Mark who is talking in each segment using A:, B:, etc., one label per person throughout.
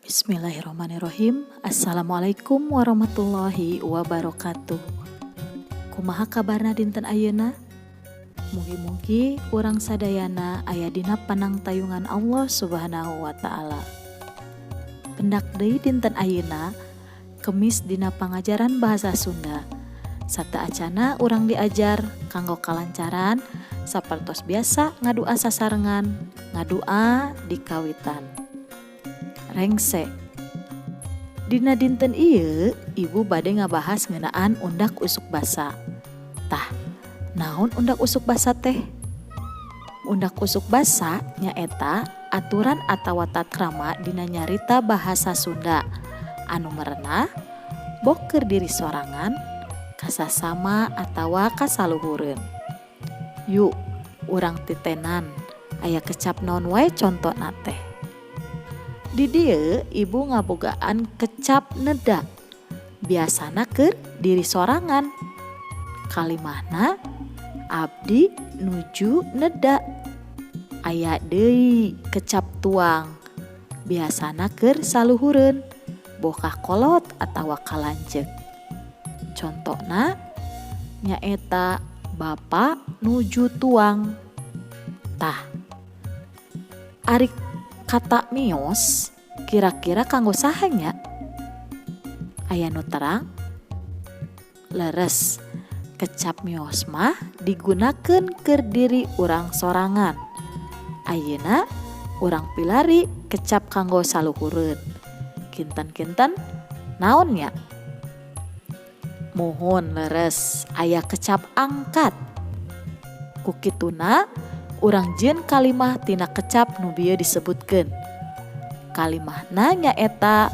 A: Bismillahirrahmanirrahim. Assalamualaikum warahmatullahi wabarakatuh. Kumaha kabarna dinten ayeuna? Mugi-mugi urang sadayana aya dina panangtayungan Allah Subhanahu wa taala. Pendak deui dinten ayeuna Kemis dina pangajaran bahasa Sunda. Sataacana urang diajar kanggo kalancaran sapertos biasa ngadua sasarengan, ngadua di kawitan. Rengse. Dina dinten ieu ibu bade ngabahas ngeunaan undak usuk basa. Tah, naon undak usuk basa teh? Undak usuk basa nyaeta aturan atawa takrama dina nyarita bahasa Sunda anu merenah bok keur diri sorangan, kasasama atawa kasaluhureun. Yuk, urang titenan aya kecap naon wae contona teh. Di dieu ibu ngabogaan kecap neda. Biasana keur diri sorangan. Kalimahna abdi nuju neda. Aya deui kecap tuang. Biasana keur saluhureun, boh kolot atawa kalanceuk. Contona nyaeta bapa nuju tuang. Tah, ari kata mios kira-kira kanggo saha nya? Aya nu terang? Leres, kecap mios mah digunakeun keur diri urang sorangan. Ayeuna urang pilari kecap kanggo saluhureun. Kinten-kinten naon nya? Mohon leres, aya kecap angkat. Kukituna urang jieun kalimah tina kecap nu bieu disebutkeun. Kalimahna nyaeta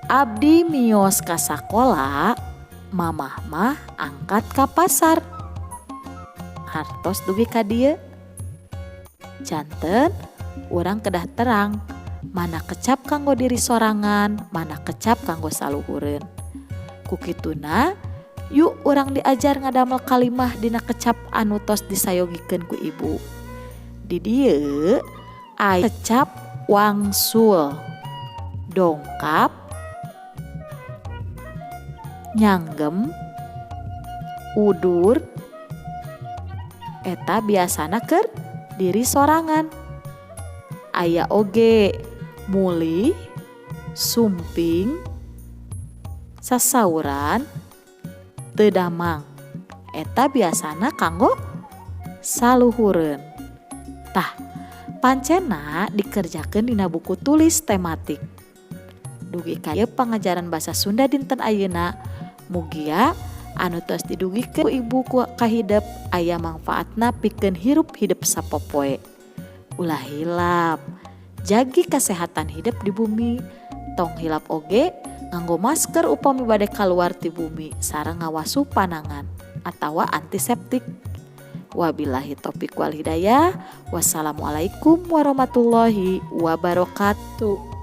A: abdi miyos ka sakola, mamah mah angkat ka pasar. Hartos dugi ka dieu. Janten urang kedah terang mana kecap kanggo diri sorangan, mana kecap kanggo saluhureun. Kukituna yuk urang diajar ngadamel kalimah dina kecap anu tos disayogikeun ku ibu. Di dieu aya kecap wangsul, dongkap, nyanggem, udur, eta biasana keur diri sorangan. Aya oge muli, sumping, sasauran, teu damang. Eta biasana kanggo saluhureun. Tah, pancena dikerjakeun dina buku tulis tematik. Dugi ka ieu pangajaran basa Sunda dinten ayeuna, mugia anu tos didugikeun ku ibu ka hidep aya mangfaatna pikeun hirup hidep sapopoe. Ulah hilap, jagi kesehatan hidup di bumi. Tong hilap oge nganggo masker upami bade kaluar ti bumi sareng ngawasuh panangan atawa antiseptik. Wabillahi taufiq wal hidayah. Wassalamualaikum warahmatullahi wabarakatuh.